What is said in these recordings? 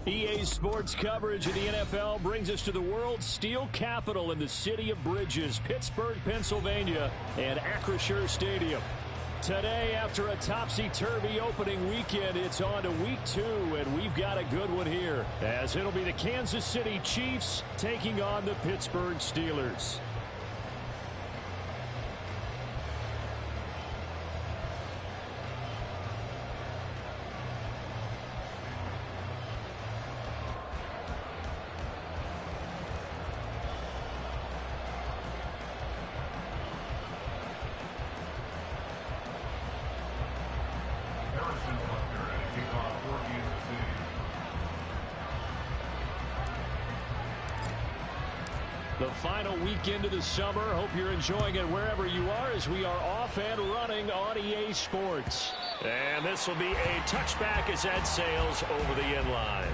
EA Sports coverage of the NFL brings us to the world's steel capital in the city of bridges, Pittsburgh, Pennsylvania, and Acrisure Stadium. Today, after a topsy-turvy opening weekend, it's on to week 2, and we've got a good one here, as it'll be the Kansas City Chiefs taking on the Pittsburgh Steelers. The final weekend of the summer. Hope you're enjoying it wherever you are as we are off and running on EA Sports. And this will be a touchback as that sails over the end line.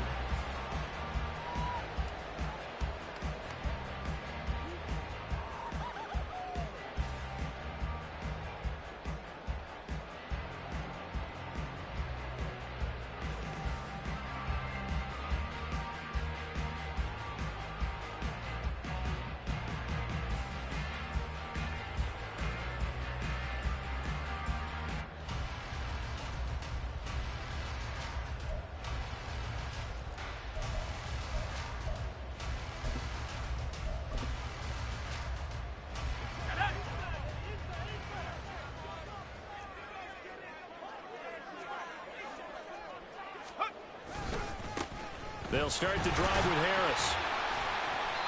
They'll start the drive with Harris.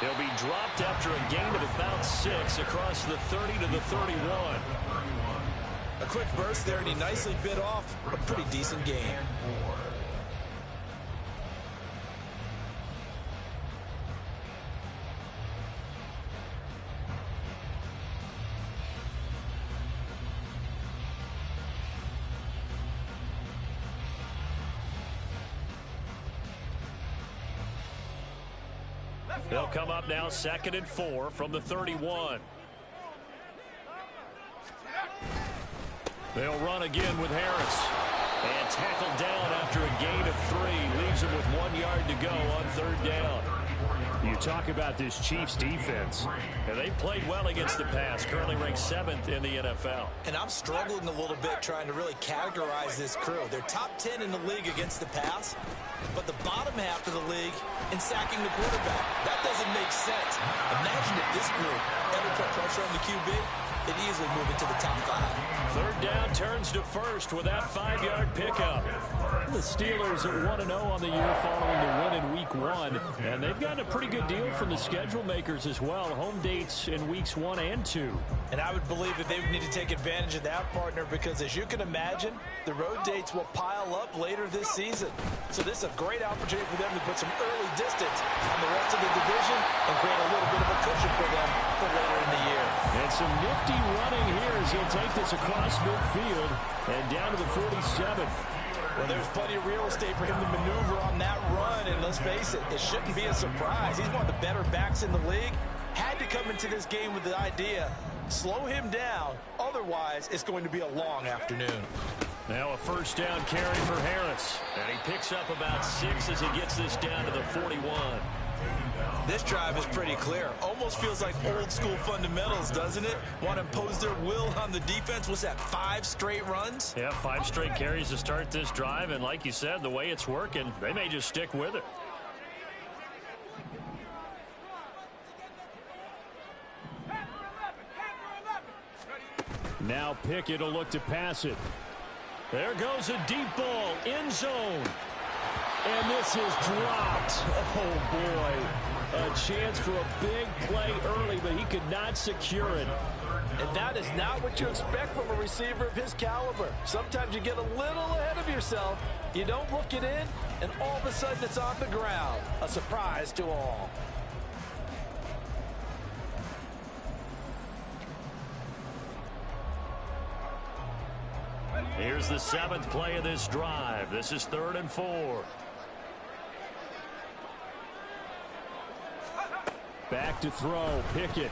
He'll be dropped after a gain of about 6 across the 30 to the 31. A quick burst there, and he nicely bit off a pretty decent gain. They'll come up now 2nd and 4 from the 31. They'll run again with Harris. And tackled down after a gain of 3. Leaves him with 1 yard to go on 3rd down. You talk about this Chiefs defense. And they played well against the pass. Currently ranked 7th in the NFL. And I'm struggling a little bit trying to really categorize this crew. They're top 10 in the league against the pass, but the bottom half of the league in sacking the quarterback. That doesn't make sense. Imagine if this group ever put pressure on the QB, it'd easily move into the top 5. 3rd down turns to 1st with that 5-yard pickup. The Steelers are 1-0 on the year following the win in week 1. And they've gotten a pretty good deal from the schedule makers as well. Home dates in weeks 1 and 2. And I would believe that they would need to take advantage of that, partner, because as you can imagine, the road dates will pile up later this season. So this is a great opportunity for them to put some early distance on the rest of the division and create a little bit of a cushion for them for later in the year. And some nifty running here as he'll take this across midfield and down to the 47. Well, there's plenty of real estate for him to maneuver on that run, and let's face it, it shouldn't be a surprise. He's one of the better backs in the league. Had to come into this game with the idea, slow him down, otherwise it's going to be a long afternoon. Now a 1st down carry for Harris, and he picks up about 6 as he gets this down to the 41. This drive is pretty clear. Almost feels like old school fundamentals, doesn't it? Want to impose their will on the defense. What's that, 5 straight runs? Yeah, 5 straight carries to start this drive, and like you said, the way it's working, they may just stick with it. Now Pickett will look to pass it. There goes a deep ball, end zone. And this is dropped. Oh, boy. A chance for a big play early, but he could not secure it. And that is not what you expect from a receiver of his caliber. Sometimes you get a little ahead of yourself. You don't look it in, and all of a sudden it's on the ground. A surprise to all. Here's the 7th play of this drive. This is 3rd and 4. Back to throw, Pickett.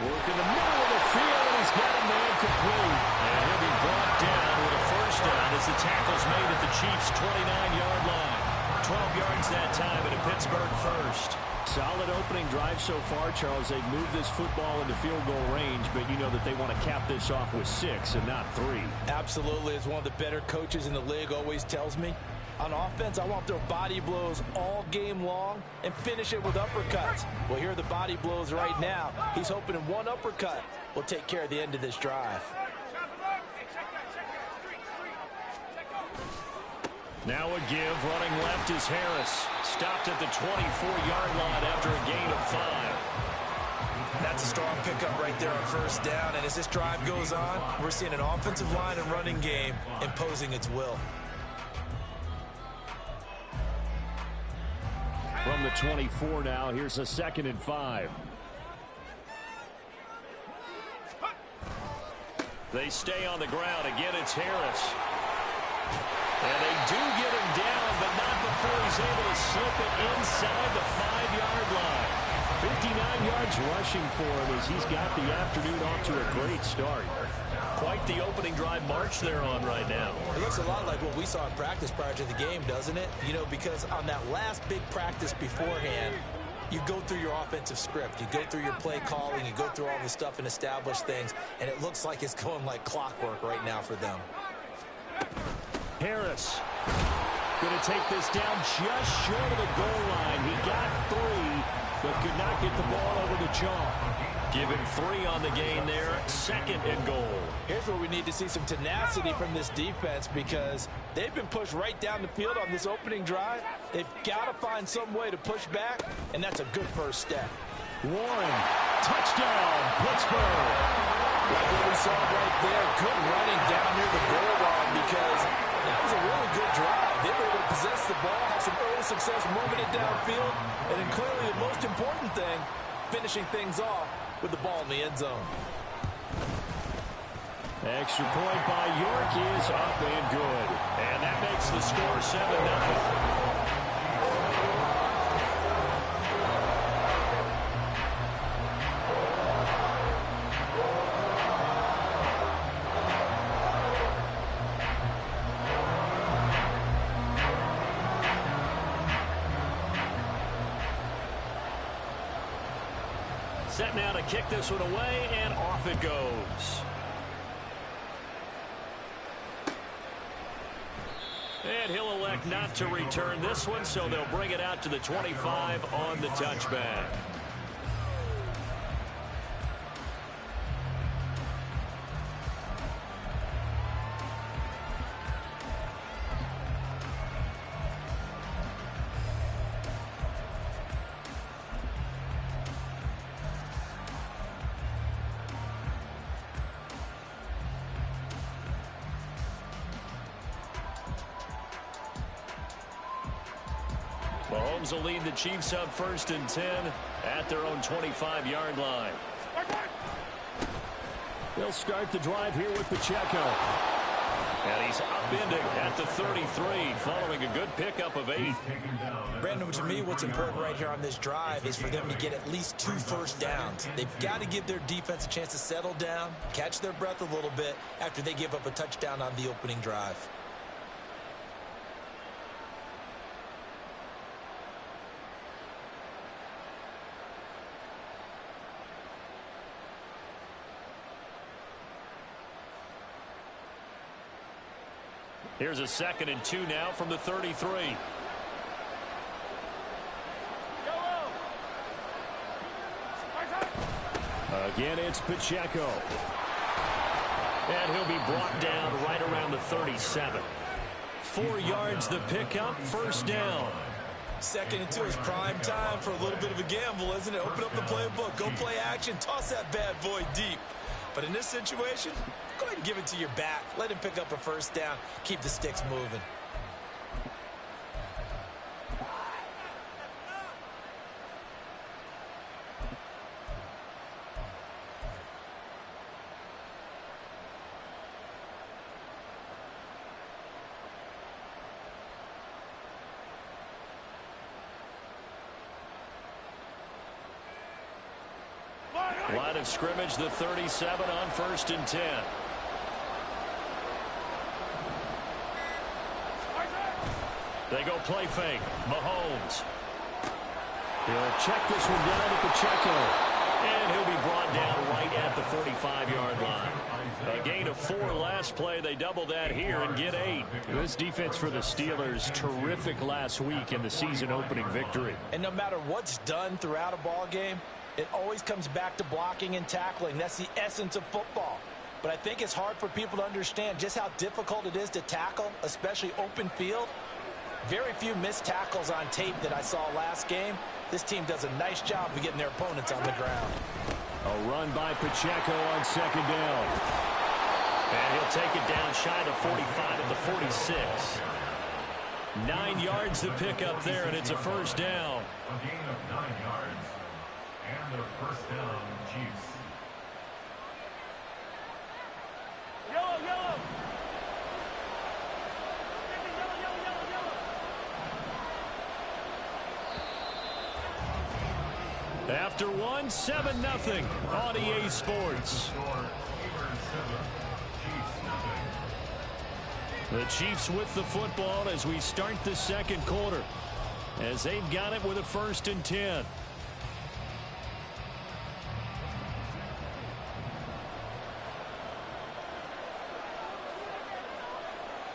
Work in the middle of the field, and he's got a man complete. And he'll be brought down with a 1st down as the tackle's made at the Chiefs' 29-yard line. 12 yards that time and a Pittsburgh first. Solid opening drive so far, Charles. They've moved this football into field goal range, but you know that they want to cap this off with 6 and not 3. Absolutely. As one of the better coaches in the league always tells me, on offense, I want their body blows all game long and finish it with uppercuts. Well, here are the body blows right now. He's hoping in one uppercut will take care of the end of this drive. Now a give. Running left is Harris. Stopped at the 24-yard line after a gain of 5. That's a strong pickup right there on first down. And as this drive goes on, we're seeing an offensive line and running game imposing its will. From the 24 now, here's a 2nd and 5. They stay on the ground. Again, it's Harris. And they do get him down, but not before he's able to slip it inside the 5-yard line. 59 yards rushing for him as he's got the afternoon off to a great start. Quite the opening drive march they're on right now. It looks a lot like what we saw in practice prior to the game, doesn't it? You know, because on that last big practice beforehand, you go through your offensive script. You go through your play calling. You go through all the stuff and establish things. And it looks like it's going like clockwork right now for them. Harris going to take this down just short of the goal line. He got 3, but could not get the ball over the chalk. Give him 3 on the gain there. 2nd and goal. Here's where we need to see some tenacity from this defense because they've been pushed right down the field on this opening drive. They've got to find some way to push back, and that's a good first step. Warren, touchdown, Pittsburgh. Like what we saw right there, good running down near the goal line because that was a really good drive. They were able to possess the ball, have some early success moving it downfield, and then clearly the most important thing, finishing things off with the ball in the end zone. Extra point by York is up and good. And that makes the score 7-9. Set now to kick this one away, and off it goes. And he'll elect not to return this one, so they'll bring it out to the 25 on the touchback. Mahomes will lead the Chiefs up 1st and 10 at their own 25-yard line. They'll start the drive here with Pacheco. And he's upending at the 33 following a good pickup of 8. Brandon, to me, what's important right here on this drive is for them to get at least 2 first downs. They've got to give their defense a chance to settle down, catch their breath a little bit after they give up a touchdown on the opening drive. Here's a 2nd and 2 now from the 33. Again, it's Pacheco. And he'll be brought down right around the 37. 4 yards the pickup, 1st down. 2nd and 2 is prime time for a little bit of a gamble, isn't it? Open up the playbook, go play action, toss that bad boy deep. But in this situation, go ahead and give it to your back. Let him pick up a 1st down. Keep the sticks moving. Line of scrimmage, the 37 on 1st and 10. They go play fake. Mahomes. He'll check this one down to Pacheco. And he'll be brought down right at the 45-yard line. A gain of 4 last play. They double that here and get 8. This defense for the Steelers, terrific last week in the season-opening victory. And no matter what's done throughout a ball game, it always comes back to blocking and tackling. That's the essence of football. But I think it's hard for people to understand just how difficult it is to tackle, especially open field. Very few missed tackles on tape that I saw last game. This team does a nice job of getting their opponents on the ground. A run by Pacheco on second down. And he'll take it down shy of the 45 at the 46. 9 yards to pick up there, and it's a first down. A gain of 9 yards. And the first down, Chiefs. Yellow. After 1, 7-0 on EA Sports. The Chiefs with the football as we start the second quarter, as they've got it with a 1st and 10.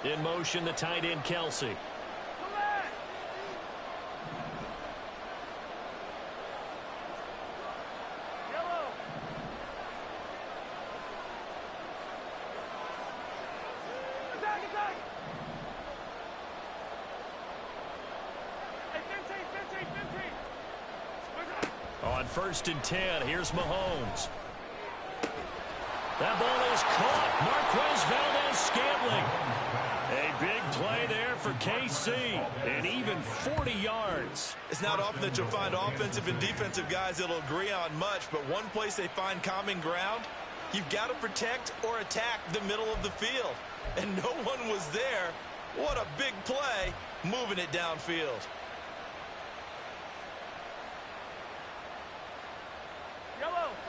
In motion, the tight end, Kelsey. On 1st and 10, here's Mahomes. That ball is caught. Marquez Valdez-Scantling. A big play there for KC. And even 40 yards. It's not often that you'll find offensive and defensive guys that'll agree on much, but one place they find common ground, you've got to protect or attack the middle of the field. And no one was there. What a big play, moving it downfield.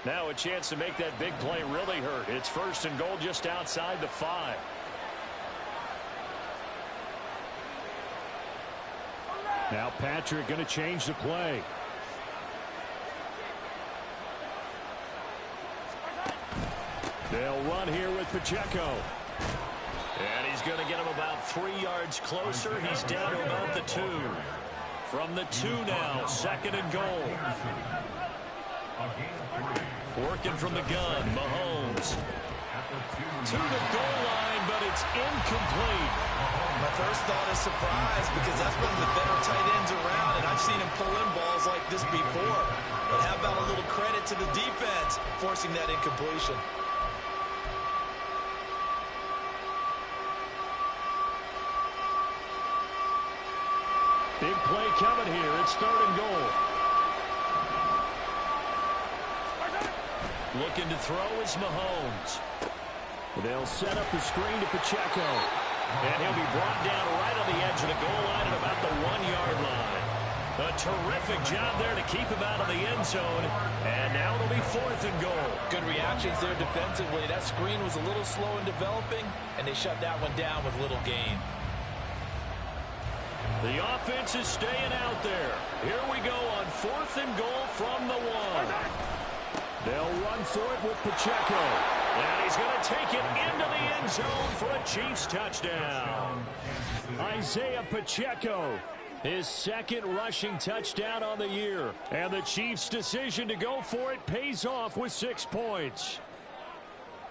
Now a chance to make that big play really hurt. It's 1st and goal just outside the 5. Now Patrick going to change the play. They'll run here with Pacheco. And he's going to get him about 3 yards closer. He's down to about the 2. From the 2 now, 2nd and goal. Working from the gun, Mahomes. To the goal line, but it's incomplete. My first thought is surprise, because that's one of the better tight ends around, and I've seen him pull in balls like this before. But how about a little credit to the defense forcing that incompletion? Big play coming here. It's 3rd and goal. Looking to throw is Mahomes. They'll set up the screen to Pacheco. And he'll be brought down right on the edge of the goal line at about the 1-yard line. A terrific job there to keep him out of the end zone. And now it'll be 4th and goal. Good reactions there defensively. That screen was a little slow in developing, and they shut that one down with little gain. The offense is staying out there. Here we go on 4th and goal from the 1. They'll run for it with Pacheco. And he's going to take it into the end zone for a Chiefs touchdown. Isaiah Pacheco, his 2nd rushing touchdown on the year. And the Chiefs' decision to go for it pays off with 6 points.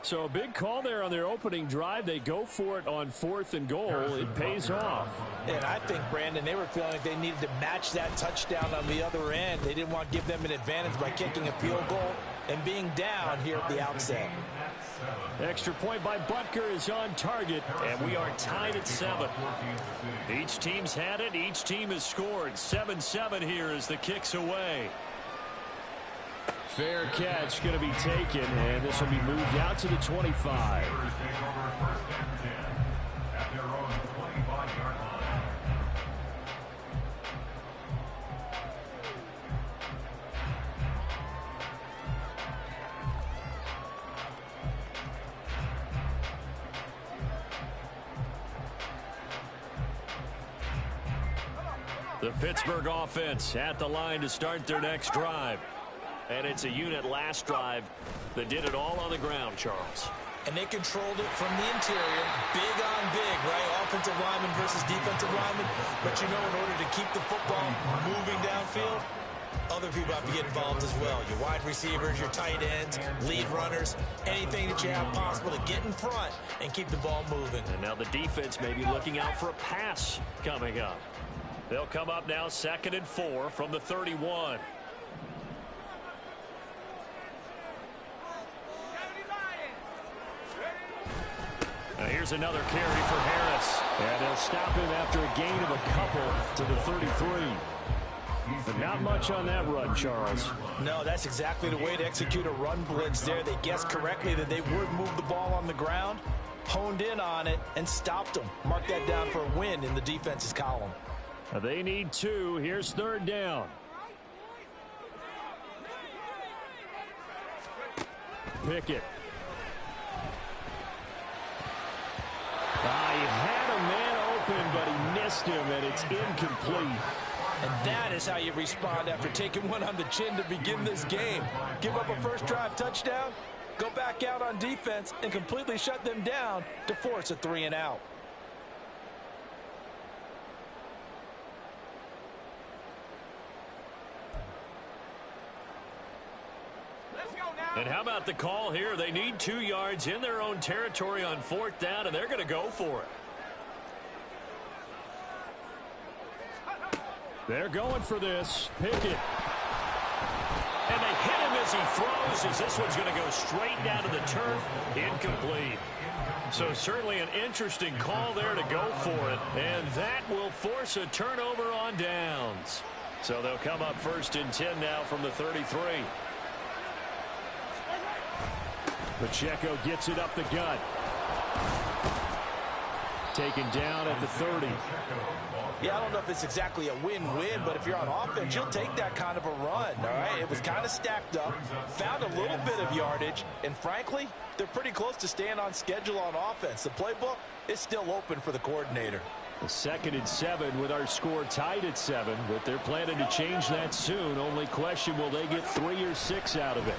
So a big call there on their opening drive. They go for it on 4th and goal. It pays off. And I think, Brandon, they were feeling like they needed to match that touchdown on the other end. They didn't want to give them an advantage by kicking a field goal and being down here at the outset. Extra point by Butker is on target, and we are tied at 7. Each team's had it. Each team has scored. 7-7 here as the kick's away. Fair catch going to be taken, and this will be moved out to the 25. The Pittsburgh offense at the line to start their next drive. And it's a unit last drive that did it all on the ground, Charles. And they controlled it from the interior, big on big, right? Offensive lineman versus defensive lineman. But you know, in order to keep the football moving downfield, other people have to get involved as well. Your wide receivers, your tight ends, lead runners, anything that you have possible to get in front and keep the ball moving. And now the defense may be looking out for a pass coming up. They'll come up now 2nd and 4 from the 31. Now here's another carry for Harris. And they'll stop him after a gain of a couple to the 33. But not much on that run, Charles. No, that's exactly the way to execute a run blitz there. They guessed correctly that they would move the ball on the ground, honed in on it, and stopped them. Mark that down for a win in the defense's column. They need 2. Here's 3rd down. Pickett. He had a man open, but he missed him, and it's incomplete. And that is how you respond after taking one on the chin to begin this game. Give up a first drive touchdown, go back out on defense, and completely shut them down to force a 3 and out. And how about the call here? They need 2 yards in their own territory on 4th down, and they're going to go for it. They're going for this. Pickett. And they hit him as he throws, as this one's going to go straight down to the turf. Incomplete. So certainly an interesting call there to go for it. And that will force a turnover on downs. So they'll come up 1st and 10 now from the 33. Pacheco gets it up the gut. Taken down at the 30. Yeah, I don't know if it's exactly a win-win, but if you're on offense, you'll take that kind of a run, all right? It was kind of stacked up, found a little bit of yardage, and frankly, they're pretty close to staying on schedule on offense. The playbook is still open for the coordinator. 2nd and 7 with our score tied at 7, but they're planning to change that soon. Only question, will they get 3 or 6 out of it?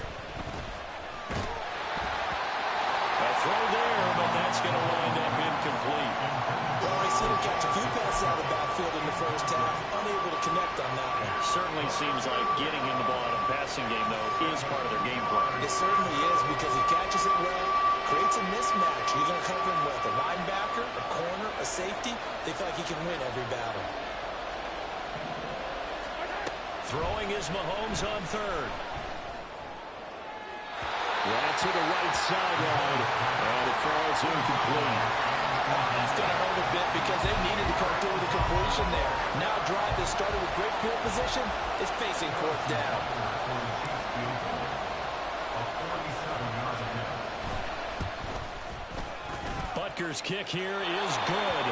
A throw there, but that's going to wind up incomplete. Well, I see them catch a few passes out of the backfield in the first half, unable to connect on that one. Certainly seems like getting in the ball in a passing game, though, is part of their game plan. It certainly is, because he catches it well, creates a mismatch. You're going to cover him with a linebacker, a corner, a safety. They feel like he can win every battle. Throwing is Mahomes on 3rd. Right to the right sideline, and it falls incomplete. It's going to hurt a bit because they needed to come through with a completion there. Now a drive that started with great field position is facing 4th down. Butker's kick here is good.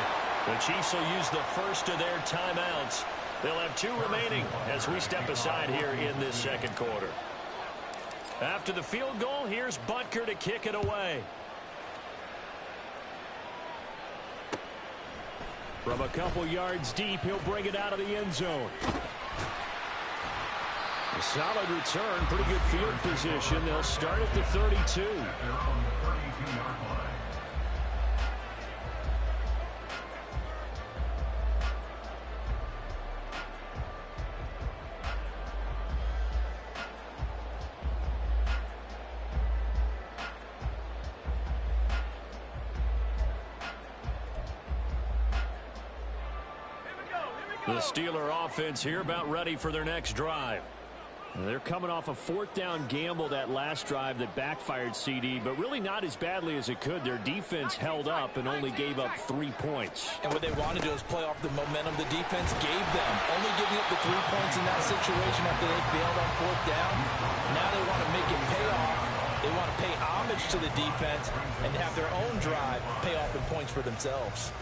The Chiefs will use the first of their timeouts. They'll have 2 remaining as we step aside here in this 2nd quarter. After the field goal, here's Butker to kick it away. From a couple yards deep, he'll bring it out of the end zone. A solid return, pretty good field position. They'll start at the 32. The Steeler offense here about ready for their next drive. They're coming off a 4th down gamble that last drive that backfired CD, but really not as badly as it could. Their defense held up and only gave up 3 points. And what they want to do is play off the momentum the defense gave them. Only giving up the 3 points in that situation after they failed on 4th down. Now they want to make it pay off. They want to pay homage to the defense and have their own drive pay off in points for themselves.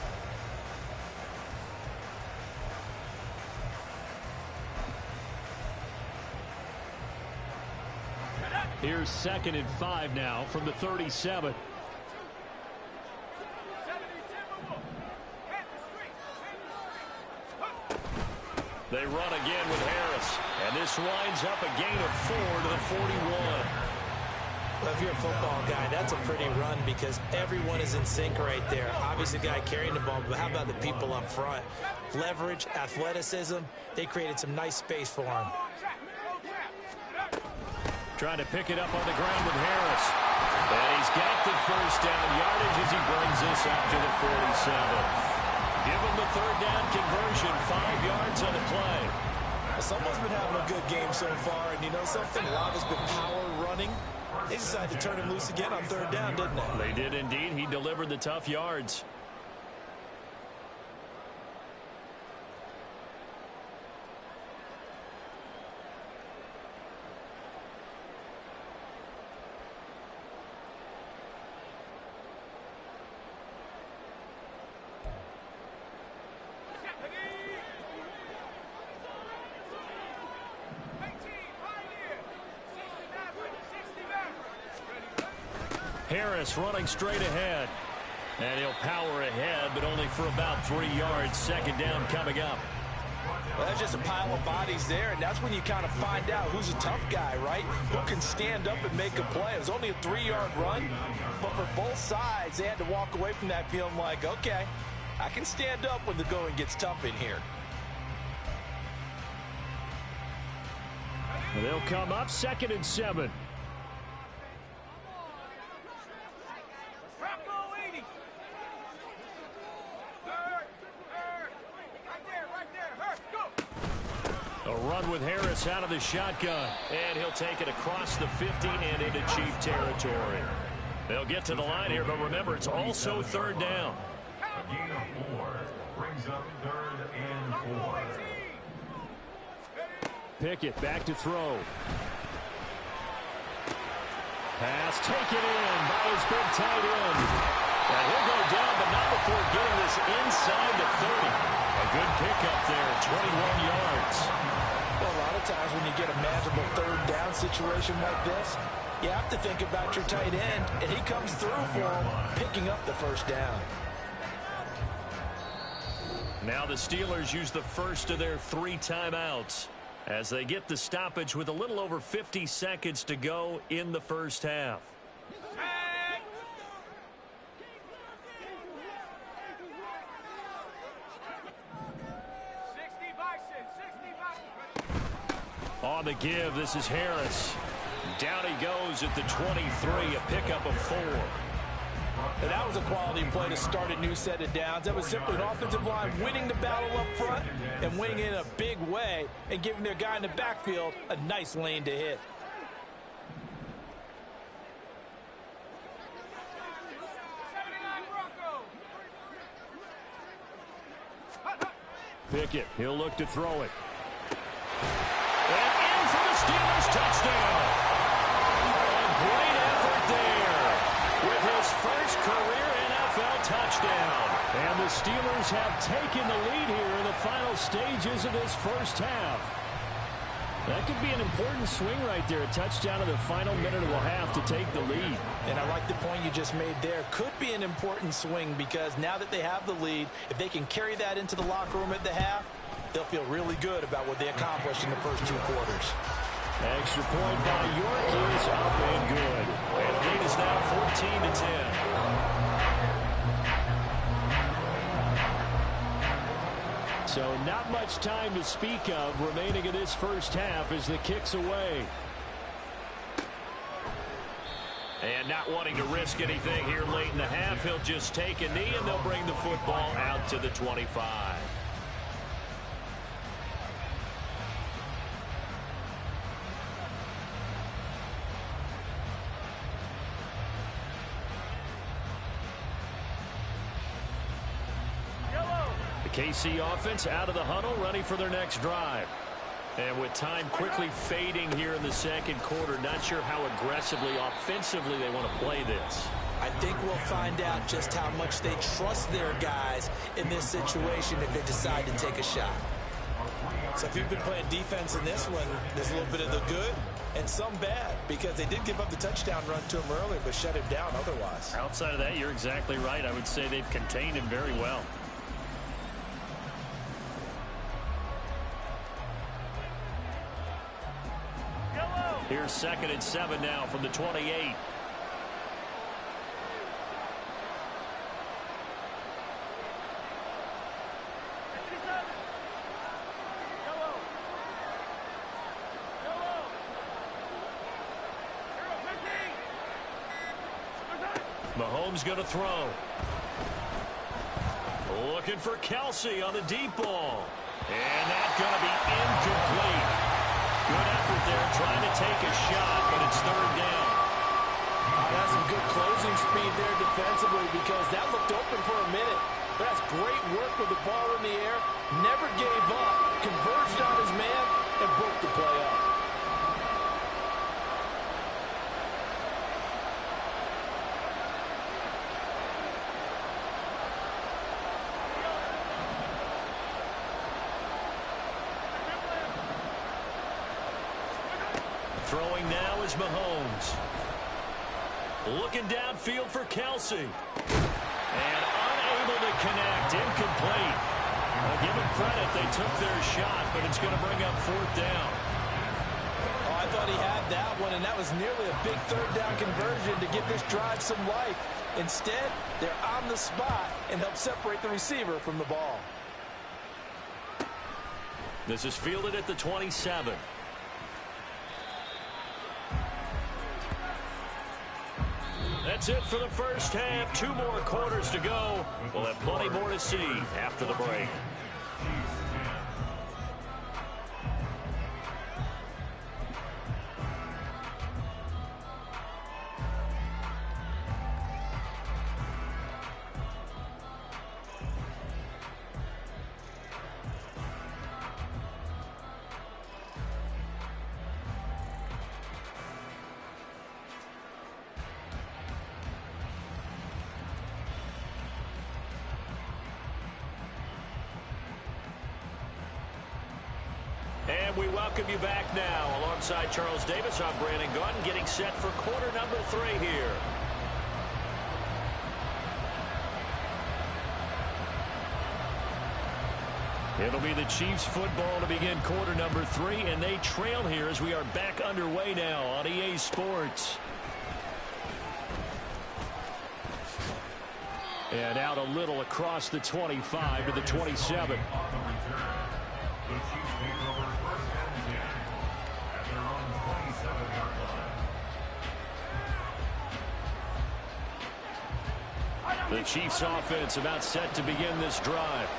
Here's 2nd and 5 now from the 37. They run again with Harris. And this winds up a gain of 4 to the 41. Well, if you're a football guy, that's a pretty run because everyone is in sync right there. Obviously, the guy carrying the ball, but how about the people up front? Leverage, athleticism, they created some nice space for him. Trying to pick it up on the ground with Harris. And he's got the first down yardage as he brings this up to the 47. Give him the third down conversion, 5 yards on the play. Someone's been having a good game so far, and you know something? A lot has been power running. They decided to turn him loose again on third down, didn't they? They did indeed. He delivered the tough yards. Harris running straight ahead. And he'll power ahead, but only for about 3 yards. Second down coming up. Well, that's just a pile of bodies there, and that's when you kind of find out who's a tough guy, right? Who can stand up and make a play. It was only a 3-yard run, but for both sides, they had to walk away from that feeling like, okay, I can stand up when the going gets tough in here. They'll come up 2nd and 7. A run with Harris out of the shotgun. And he'll take it across the 50 and into Chief territory. They'll get to the line here, but remember, it's also third down. A gain of 4 brings up 3rd and 4. Pickett back to throw. Pass taken in by his big tight end. And he'll go down, but not before getting this inside the 30. A good pickup there, 21 yards. Well, a lot of times when you get a manageable third down situation like this, you have to think about your tight end, and he comes through for him, picking up the first down. Now the Steelers use the first of their 3 timeouts as they get the stoppage with a little over 50 seconds to go in the first half. On the give, this is Harris. Down he goes at the 23, a pickup of 4. And that was a quality play to start a new set of downs. That was simply an offensive line winning the battle up front and winning it in a big way and giving their guy in the backfield a nice lane to hit. Pickett, he'll look to throw it. And in for the Steelers touchdown. A great effort there with his first career NFL touchdown. And the Steelers have taken the lead here in the final stages of this first half. That could be an important swing right there. A touchdown in the final minute of the half to take the lead. And I like the point you just made there. Could be an important swing because now that they have the lead, if they can carry that into the locker room at the half, they'll feel really good about what they accomplished in the first 2 quarters. Extra point by York is up and good. And the lead is now 14-10. So not much time to speak of remaining in this first half as the kick's away. And not wanting to risk anything here late in the half, he'll just take a knee and they'll bring the football out to the 25. KC offense out of the huddle, ready for their next drive. And with time quickly fading here in the second quarter, not sure how aggressively, offensively they want to play this. I think we'll find out just how much they trust their guys in this situation if they decide to take a shot. So if you've been playing defense in this one, there's a little bit of the good and some bad because they did give up the touchdown run to him earlier but shut him down otherwise. Outside of that, you're exactly right. I would say they've contained him very well. Here's 2nd and 7 now from the 28. Mahomes going to throw. Looking for Kelsey on the deep ball. And that's going to be incomplete. Good effort there trying to take a shot, but it's 3rd down. That's some good closing speed there defensively because that looked open for a minute. That's great work with the ball in the air. Never gave up. Converged on his man and broke the play up. Throwing now is Mahomes. Looking downfield for Kelsey. And unable to connect. Incomplete. Well, give him credit. They took their shot, but it's going to bring up 4th down. Oh, I thought he had that one, and that was nearly a big 3rd down conversion to give this drive some life. Instead, they're on the spot and help separate the receiver from the ball. This is fielded at the 27. That's it for the first half. 2 more quarters to go. We'll have plenty more to see after the break. And we welcome you back now. Alongside Charles Davis, I'm Brandon Gunn, getting set for quarter number 3 here. It'll be the Chiefs football to begin quarter number 3, and they trail here as we are back underway now on EA Sports. And out a little across the 25 to the 27. The Chiefs take over 1st and 10 at their own 27-yard line. The Chiefs offense about set to begin this drive.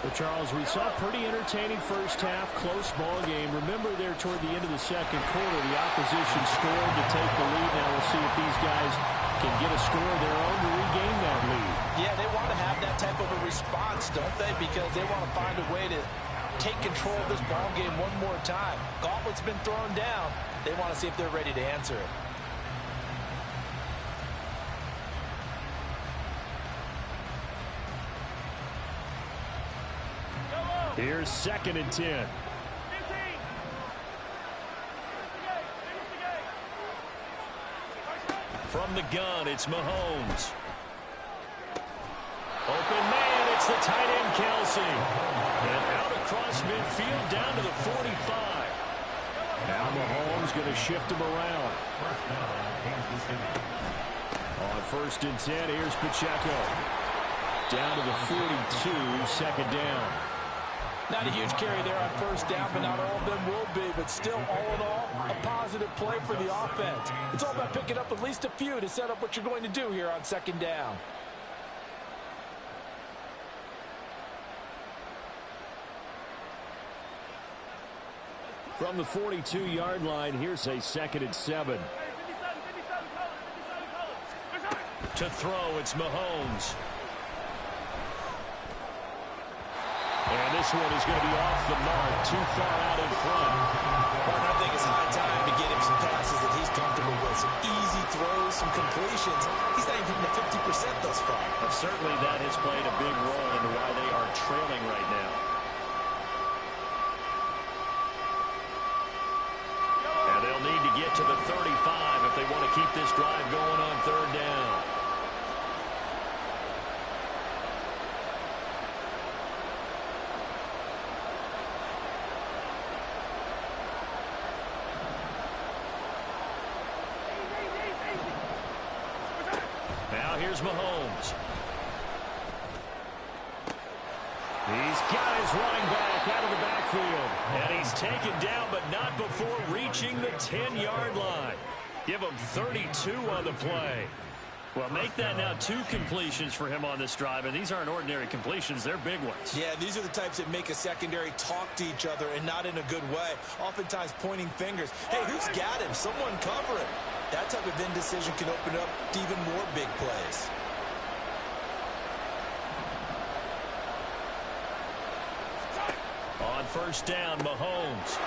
Well, Charles, we saw a pretty entertaining first half, close ball game. Remember there toward the end of the 2nd quarter, the opposition scored to take the lead. Now we'll see if these guys can get a score of their own to regain that lead. Yeah, they want to have that type of a response, don't they? Because they want to find a way to take control of this ball game one more time. Gauntlet's been thrown down. They want to see if they're ready to answer it. Here's 2nd and 10. From the gun, it's Mahomes. Open man, it's the tight end Kelsey. And out across midfield down to the 45. Now Mahomes going to shift him around. On 1st and 10, here's Pacheco. Down to the 42, 2nd down. Not a huge carry there on 1st down, but not all of them will be. But still, all in all, a positive play for the offense. It's all about picking up at least a few to set up what you're going to do here on 2nd down. From the 42-yard line, here's a 2nd and 7. To throw, it's Mahomes. And this one is going to be off the mark, too far out in front. Well, I think it's high time to get him some passes that he's comfortable with. Some easy throws, some completions. He's not even hitting the 50% thus far. But certainly that has played a big role into why they are trailing right now. And they'll need to get to the 35 if they want to keep this drive going on 3rd down. Here's Mahomes. He's got his running back out of the backfield. And he's taken down, but not before reaching the 10-yard line. Give him 32 on the play. Well, make that now 2 completions for him on this drive, and these aren't ordinary completions. They're big ones. Yeah, these are the types that make a secondary talk to each other and not in a good way, oftentimes pointing fingers. Hey, who's got him? Someone cover him. That type of indecision can open up to even more big plays. On first down, Mahomes.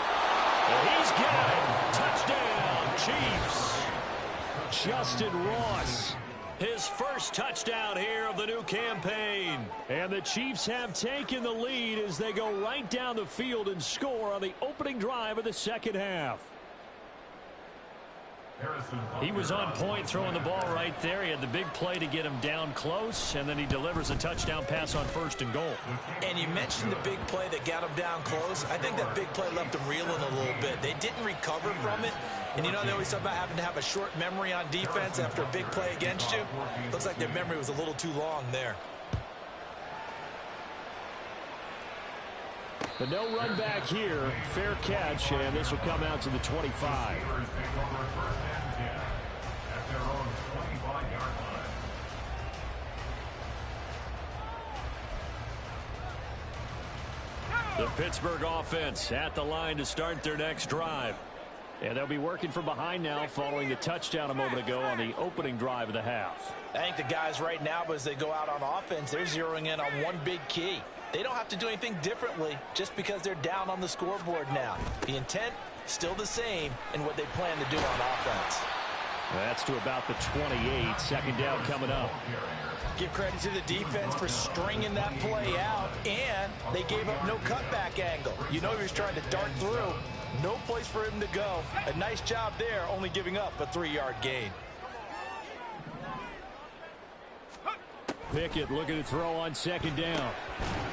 And he's got it. Touchdown, Chiefs. Justin Ross. His first touchdown here of the new campaign. And the Chiefs have taken the lead as they go right down the field and score on the opening drive of the second half. He was on point throwing the ball right there. He had the big play to get him down close, and then he delivers a touchdown pass on first and goal. And you mentioned the big play that got him down close. I think that big play left him reeling a little bit. They didn't recover from it. And you know they always talk about having to have a short memory on defense after a big play against you. Looks like their memory was a little too long there. But no run back here. Fair catch, and this will come out to the 25. The Pittsburgh offense at the line to start their next drive. And they'll be working from behind now following the touchdown a moment ago on the opening drive of the half. I think the guys right now, as they go out on offense, they're zeroing in on one big key. They don't have to do anything differently just because they're down on the scoreboard now. The intent, still the same in what they plan to do on offense. That's to about the 28. Second down coming up. Give credit to the defense for stringing that play out, and they gave up no cutback angle. You know he was trying to dart through. No place for him to go. A nice job there, only giving up a 3-yard gain. Pickett looking to throw on second down.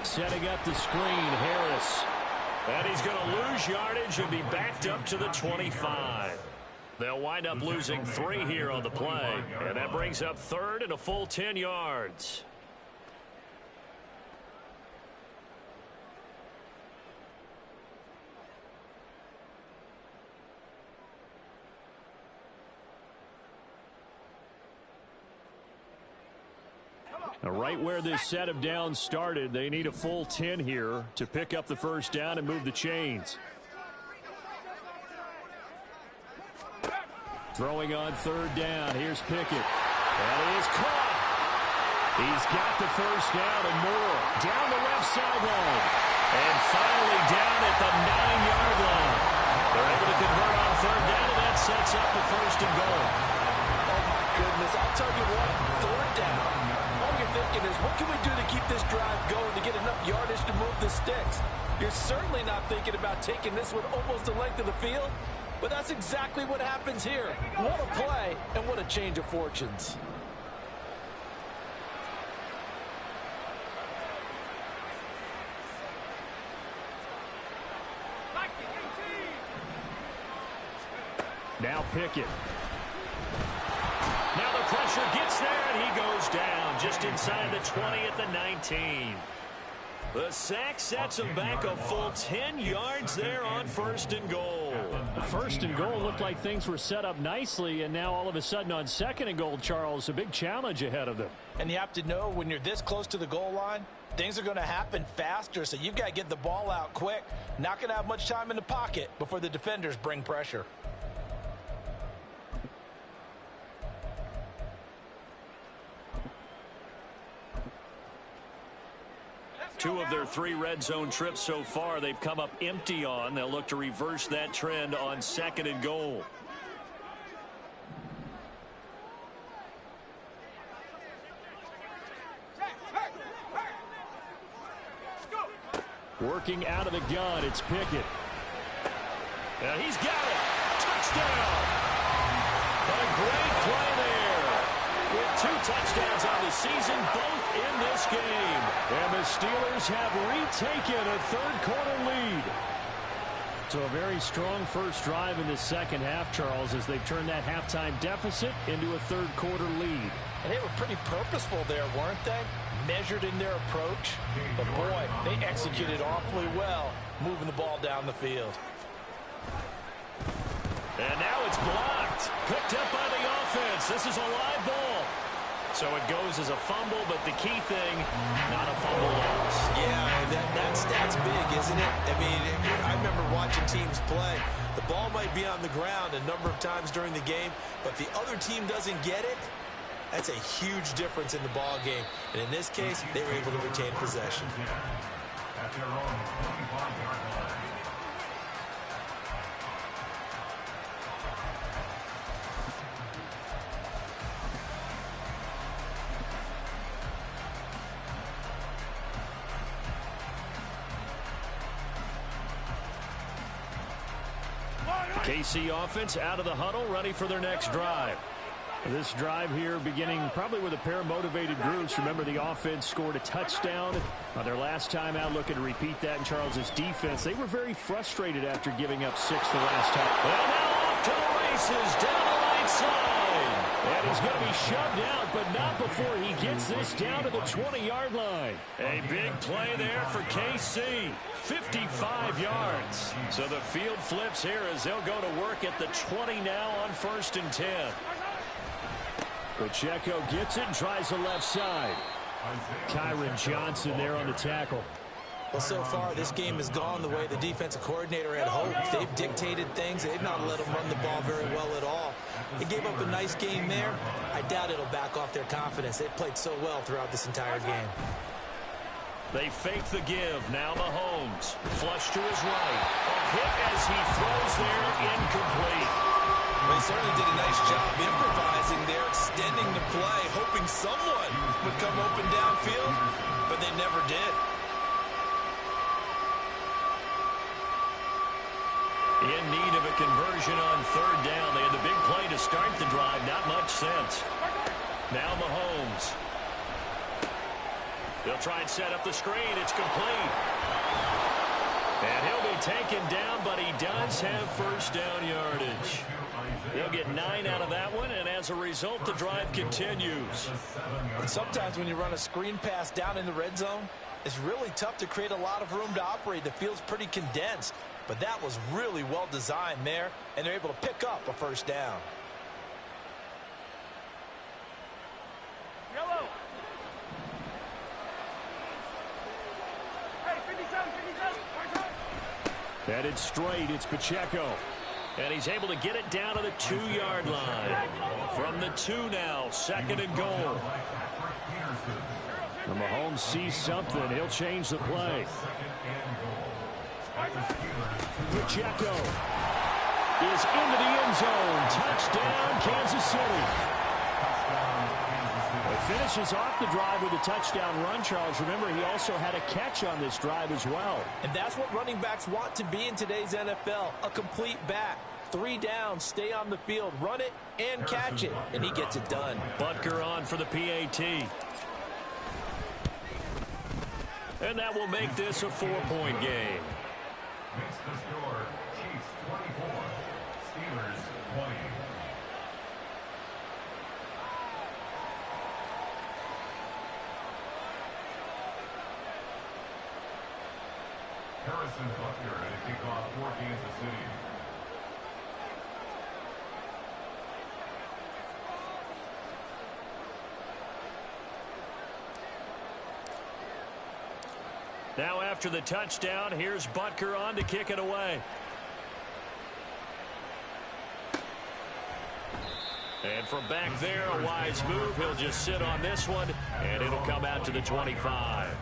Setting up the screen, Harris. And he's going to lose yardage and be backed up to the 25. They'll wind up losing 3 here on the play. And that brings up third and a full 10 yards. Now, right where this set of downs started, they need a full 10 here to pick up the first down and move the chains. Throwing on third down. Here's Pickett. And he is caught. He's got the first down and more. Down the left sideline. And finally down at the 9-yard line. They're able to convert on third down, and that sets up the first and goal. Oh, my goodness. I'll tell you what, third down. All you're thinking is, what can we do to keep this drive going to get enough yardage to move the sticks? You're certainly not thinking about taking this one almost the length of the field. But that's exactly what happens here. What a play, and what a change of fortunes. Now Pickett. Now the pressure gets there, and he goes down just inside the 20 at the 19. The sack sets him back a full 10 yards there on first and goal. First and goal looked like things were set up nicely, and now all of a sudden on second and goal, Charles, a big challenge ahead of them. And you have to know when you're this close to the goal line, things are going to happen faster, so you've got to get the ball out quick. Not going to have much time in the pocket before the defenders bring pressure. Two of their 3 red zone trips so far, they've come up empty on. They'll look to reverse that trend on second and goal. Working out of the gun, it's Pickett. And he's got it. Touchdown. A great play there. With 2 touchdowns on the season, both in this game. And the Steelers have retaken a third-quarter lead. So a very strong first drive in the second half, Charles, as they've turned that halftime deficit into a third-quarter lead. And they were pretty purposeful there, weren't they? Measured in their approach. But, boy, they executed awfully well, moving the ball down the field. And now it's blocked. Picked up by the offense. This is a live ball. So it goes as a fumble, but the key thing, not a fumble loss. Yeah, that stat's big, isn't it? I mean, I remember watching teams play. The ball might be on the ground a number of times during the game, but the other team doesn't get it. That's a huge difference in the ball game. And in this case, they were able to retain possession. At their own 25-yard line. KC offense out of the huddle, ready for their next drive. This drive here beginning probably with a pair of motivated groups. Remember, the offense scored a touchdown on their last time out. Looking to repeat that in Charles's defense. They were very frustrated after giving up 6 the last time. Well, now off to the races, down the right side. And he's going to be shoved out, but not before he gets this down to the 20-yard line. A big play there for KC. 55 yards. So the field flips here as they'll go to work at the 20 now on 1st and 10. Pacheco gets it and tries the left side. Kyron Johnson there on the tackle. Well, so far, this game has gone the way the defensive coordinator had hoped. They've dictated things. They've not let them run the ball very well at all. They gave up a nice game there. I doubt it'll back off their confidence. They've played so well throughout this entire game. They fake the give. Now Mahomes. Flush to his right. A hit as he throws there. Incomplete. Well, he certainly did a nice job improvising there, extending the play, hoping someone would come open downfield, but they never did. In need of a conversion on 3rd down. They had the big play to start the drive. Not much sense. Now Mahomes. They'll try and set up the screen. It's complete. And he'll be taken down, but he does have 1st down yardage. They'll get 9 out of that one, and as a result, the drive continues. And sometimes when you run a screen pass down in the red zone, it's really tough to create a lot of room to operate. The field's pretty condensed, but that was really well designed there, and they're able to pick up a 1st down. Yellow. Hey, 57, 57. Headed straight, it's Pacheco. And he's able to get it down to the 2-yard line. From the 2 now, 2nd and goal. And Mahomes sees something. He'll change the play. Pacheco is into the end zone. Touchdown, Kansas City. He finishes off the drive with a touchdown run, Charles. Remember, he also had a catch on this drive as well. And that's what running backs want to be in today's NFL, a complete back. 3 down, stay on the field, run it, and catch it. And he gets it done. Butker on for the PAT. And that will make this a 4-point game. Makes the score Chiefs 24, Steelers 20. Harrison Butker to kick off for Kansas City. Now after the touchdown, here's Butker on to kick it away. And from back there, a wise move. He'll just sit on this one, and it'll come out to the 25.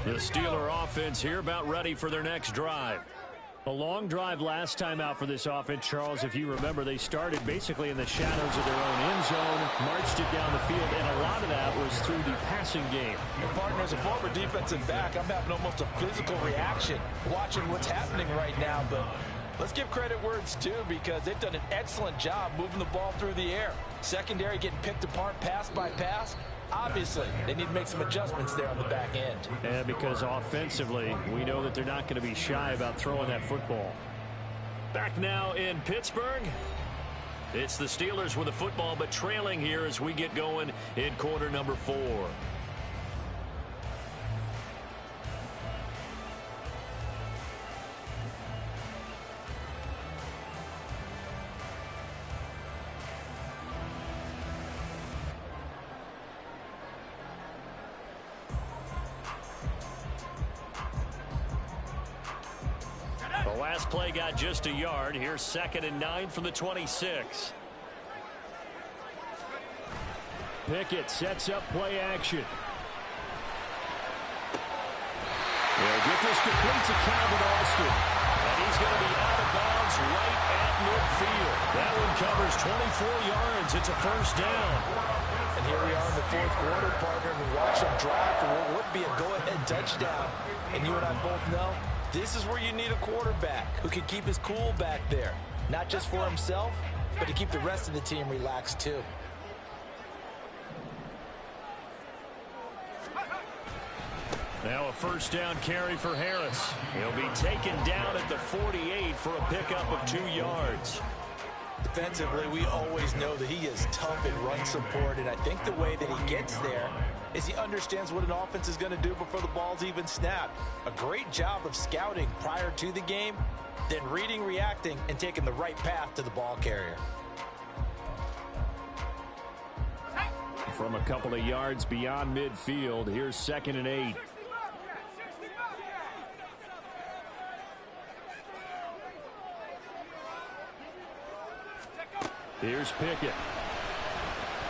The Steeler offense here about ready for their next drive. A long drive last time out for this offense, Charles. If you remember, they started basically in the shadows of their own end zone, marched it down the field, and a lot of that was through the passing game. And partner, as a former defensive back, I'm having almost a physical reaction watching what's happening right now. But let's give credit where it's due, because they've done an excellent job moving the ball through the air. Secondary getting picked apart pass by pass. Obviously, they need to make some adjustments there on the back end. And because offensively, we know that they're not going to be shy about throwing that football. Back now in Pittsburgh. It's the Steelers with the football, but trailing here as we get going in quarter number 4. The last play got just a yard. Here's 2nd and 9 from the 26. Pickett sets up play action. They'll get this complete to Calvin Austin. And he's going to be out of bounds right at midfield. That one covers 24 yards. It's a first down. And here we are in the 4th quarter, partner, and we watch them drive for what would be a go-ahead touchdown. And you and I both know this is where you need a quarterback who can keep his cool back there. Not just for himself, but to keep the rest of the team relaxed too. Now a first down carry for Harris. He'll be taken down at the 48 for a pickup of 2 yards. Defensively, we always know that he is tough in run support, and I think the way that he gets there is he understands what an offense is going to do before the ball's even snapped. A great job of scouting prior to the game, then reading, reacting, and taking the right path to the ball carrier. From a couple of yards beyond midfield, here's 2nd and 8. Here's Pickett.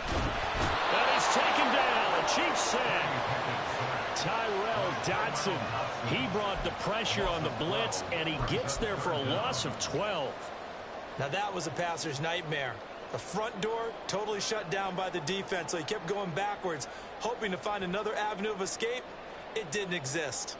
And he's taken down. A Chiefs sack. Tyrell Dodson. He brought the pressure on the blitz, and he gets there for a loss of 12. Now that was a passer's nightmare. The front door totally shut down by the defense, so he kept going backwards, hoping to find another avenue of escape. It didn't exist.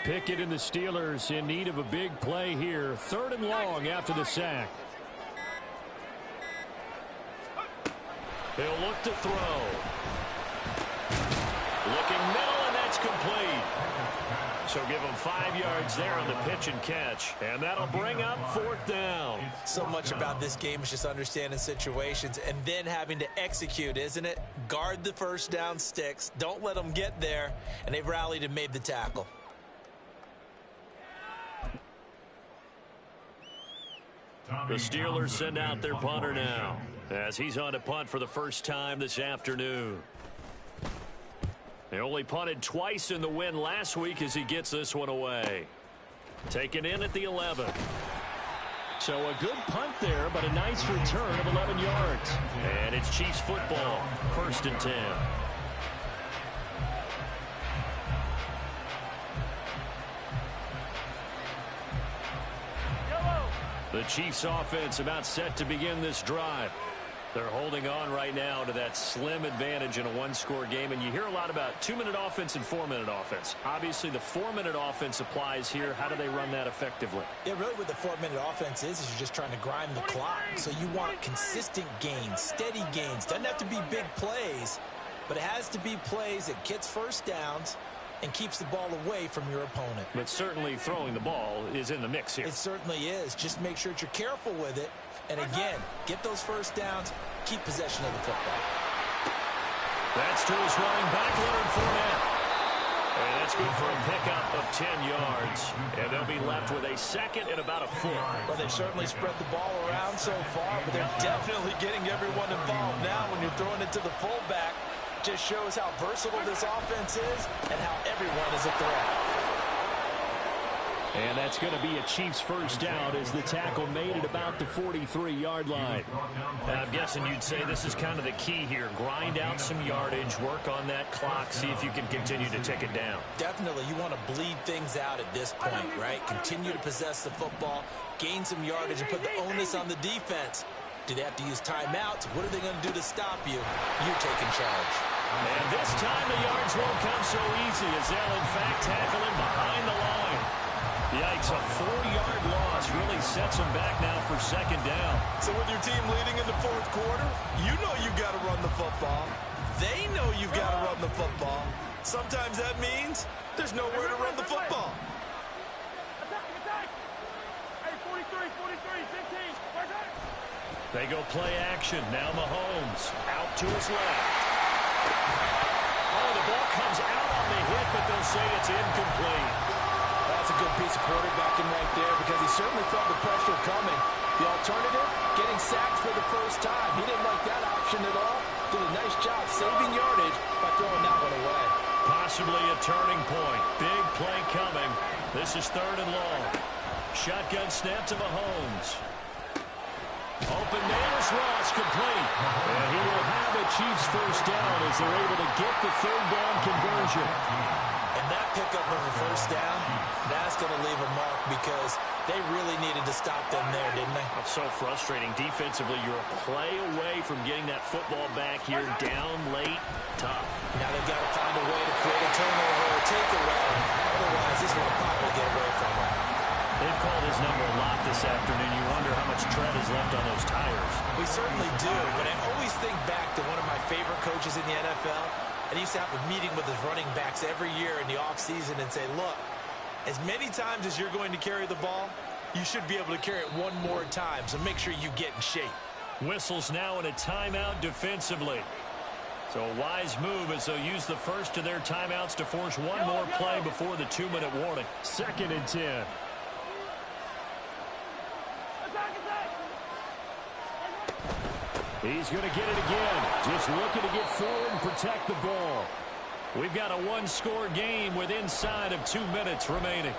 Pickett and the Steelers in need of a big play here. 3rd and long after the sack. He'll look to throw. Looking middle, and that's complete. So give him 5 yards there on the pitch and catch. And that'll bring up 4th down. So much about this game is just understanding situations and then having to execute, isn't it? Guard the first down sticks. Don't let them get there. And they've rallied and made the tackle. The Steelers send out their punter now, as he's on to punt for the first time this afternoon. They only punted twice in the win last week as he gets this one away. Taken in at the 11. So a good punt there, but a nice return of 11 yards. And it's Chiefs football, 1st and 10. The Chiefs offense about set to begin this drive. They're holding on right now to that slim advantage in a one-score game. And you hear a lot about 2-minute offense and 4-minute offense. Obviously, the 4-minute offense applies here. How do they run that effectively? Yeah, really what the 4-minute offense is you're just trying to grind the clock. So you want consistent gains, steady gains. Doesn't have to be big plays, but it has to be plays that gets first downs and keeps the ball away from your opponent. But certainly throwing the ball is in the mix here. It certainly is. Just make sure that you're careful with it. And again, get those first downs, keep possession of the football. That's to his running back, Leonard Fournette. And that's good for a pickup of 10 yards. And they'll be left with a 2nd and about a foot. Well, they've certainly spread the ball around so far, but they're definitely getting everyone involved now when you're throwing it to the fullback. Just shows how versatile this offense is and how everyone is a threat. And that's going to be a Chiefs first down as the tackle made at about the 43-yard line. I'm guessing you'd say this is kind of the key here. Grind out some yardage, work on that clock, see if you can continue to tick it down. Definitely, you want to bleed things out at this point, right? Continue to possess the football, gain some yardage, and put the onus on the defense. Do they have to use timeouts? What are they going to do to stop you? You're taking charge. And this time the yards won't come so easy as they'll, in fact, tackle him behind the line. Yikes, a 4-yard loss really sets him back now for second down. So with your team leading in the fourth quarter, you know you've got to run the football. They know you've got to run the football. Sometimes that means there's nowhere to run the football. Attack! Hey, 43, 15. They go play action. Now Mahomes out to his left. Oh, the ball comes out on the hit, but they'll say it's incomplete. That's a good piece of quarterbacking right there because he certainly felt the pressure coming. The alternative, getting sacked for the first time. He didn't like that option at all. Did a nice job saving yardage by throwing that one away. Possibly a turning point. Big play coming. This is 3rd and long. Shotgun snap to Mahomes. Open Nails Ross complete. And he will have a Chiefs first down as they're able to get the 3rd down conversion. And that pickup of a first down, that's going to leave a mark because they really needed to stop them there, didn't they? It's so frustrating. Defensively, you're a play away from getting that football back here. Down late, tough. Now they've got to find a way to create a turnover or takeaway. Otherwise, this will probably get away from them. They've called his number a lot this afternoon. You wonder how much tread is left on those tires. We certainly do, but I always think back to one of my favorite coaches in the NFL. And he used to have a meeting with his running backs every year in the offseason and say, look, as many times as you're going to carry the ball, you should be able to carry it one more time, so make sure you get in shape. Whistles now in a timeout defensively. So a wise move as they'll use the first of their timeouts to force one more play before the 2-minute warning. 2nd and 10. He's going to get it again. Just looking to get forward and protect the ball. We've got a 1-score game with inside of 2 minutes remaining.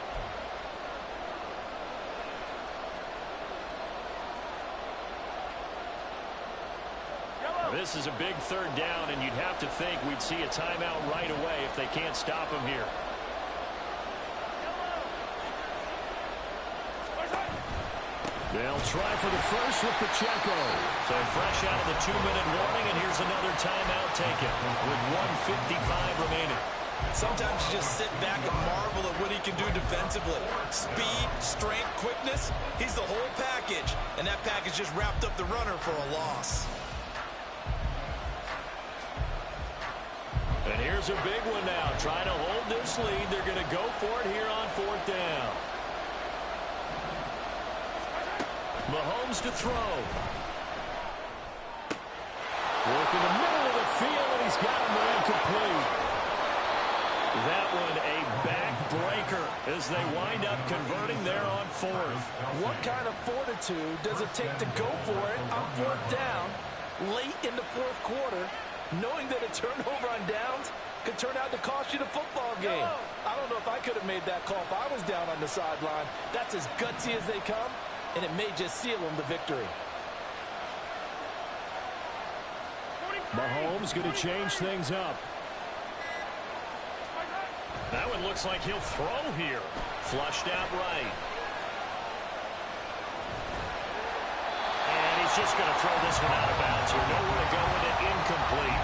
This is a big 3rd down, and you'd have to think we'd see a timeout right away if they can't stop him here. They'll try for the first with Pacheco. So fresh out of the 2-minute warning, and here's another timeout taken with 1:55 remaining. Sometimes you just sit back and marvel at what he can do defensively. Speed, strength, quickness, he's the whole package. And that package just wrapped up the runner for a loss. And here's a big one now. Trying to hold this lead. They're going to go for it here on 4th down. Mahomes to throw. Work in the middle of the field, and he's got him ran complete. That one a backbreaker as they wind up converting there on 4th. What kind of fortitude does it take to go for it on 4th down late in the 4th quarter, knowing that a turnover on downs could turn out to cost you the football game? I don't know if I could have made that call if I was down on the sideline. That's as gutsy as they come, and it may just seal them the victory. Mahomes going to change things up. That one looks like he'll throw here. Flushed out right. And he's just going to throw this one out of bounds here. Nowhere to go with it. Incomplete.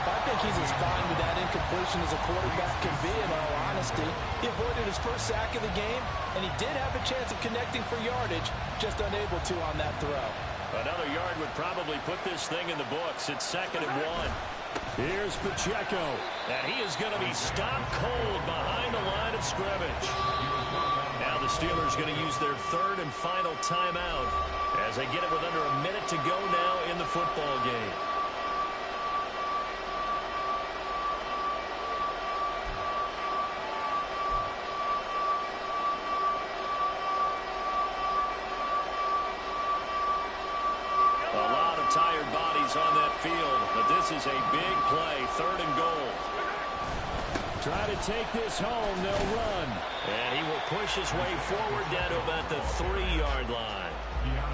I think he's as fine with that incompletion as a quarterback can be, in all honesty. He avoided his first sack of the game, and he did have a chance of connecting for yardage, just unable to on that throw. Another yard would probably put this thing in the books. It's 2nd and 1. Here's Pacheco. And he is going to be stopped cold behind the line of scrimmage. Now the Steelers going to use their 3rd and final timeout as they get it with under a minute to go now in the football game. Tired bodies on that field, but this is a big play, 3rd and goal. Try to take this home. They'll run. And he will push his way forward down to about the 3-yard line.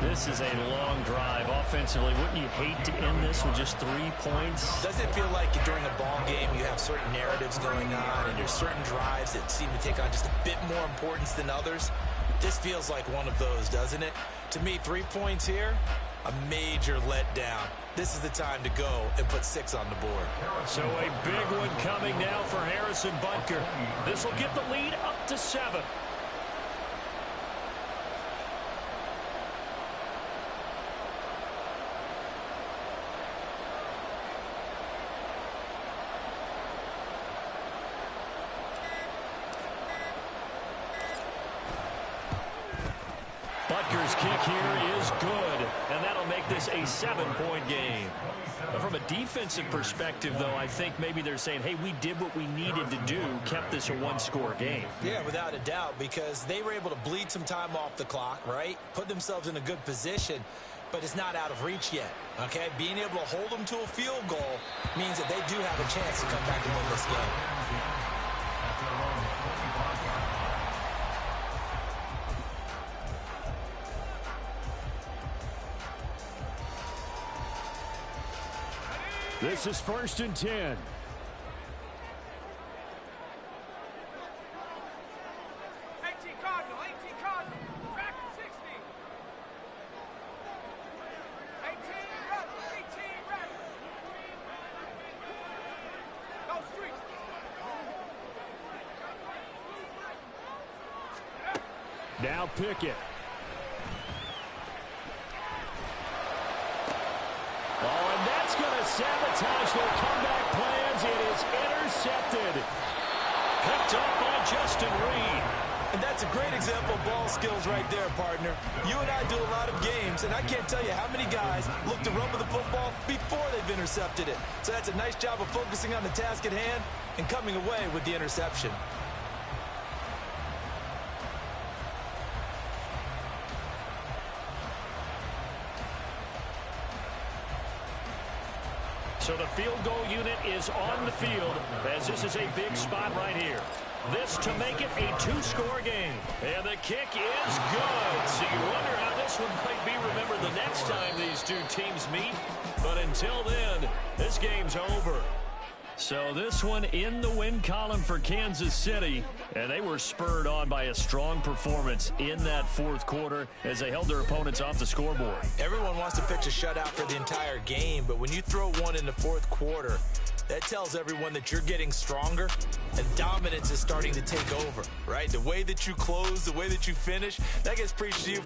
This is a long drive offensively. Wouldn't you hate to end this with just 3 points? Doesn't it feel like during a ball game you have certain narratives going on and there's certain drives that seem to take on just a bit more importance than others? This feels like one of those, doesn't it? To me, 3 points here, a major letdown. This is the time to go and put 6 on the board. So a big one coming now for Harrison Butker. This will get the lead up to 7. Butker's kick here is good, and that'll make this a 7-point game. From a defensive perspective, though, I think maybe they're saying, hey, we did what we needed to do, kept this a 1-score game. Yeah, without a doubt, because they were able to bleed some time off the clock, right? Put themselves in a good position, but it's not out of reach yet, okay? Being able to hold them to a field goal means that they do have a chance to come back and win this game. This is 1st and 10. 18 Cardinal, 18 Cardinal. Track 60. 18 Rebel, 18 Rebel. Go street. Now Pickett. Oh, and that's going to sabotage their comeback plans. It is intercepted. Picked up by Justin Reed. And that's a great example of ball skills right there, partner. You and I do a lot of games, and I can't tell you how many guys look to run with the football before they've intercepted it. So that's a nice job of focusing on the task at hand and coming away with the interception. So the field goal unit is on the field as this is a big spot right here. This to make it a 2-score game. And the kick is good. So you wonder how this one might be remembered the next time these two teams meet. But until then, this game's over. So this one in the win column for Kansas City. And they were spurred on by a strong performance in that 4th quarter as they held their opponents off the scoreboard. Everyone wants to pitch a shutout for the entire game, but when you throw one in the 4th quarter, that tells everyone that you're getting stronger and dominance is starting to take over, right? The way that you close, the way that you finish, that gets preached to you.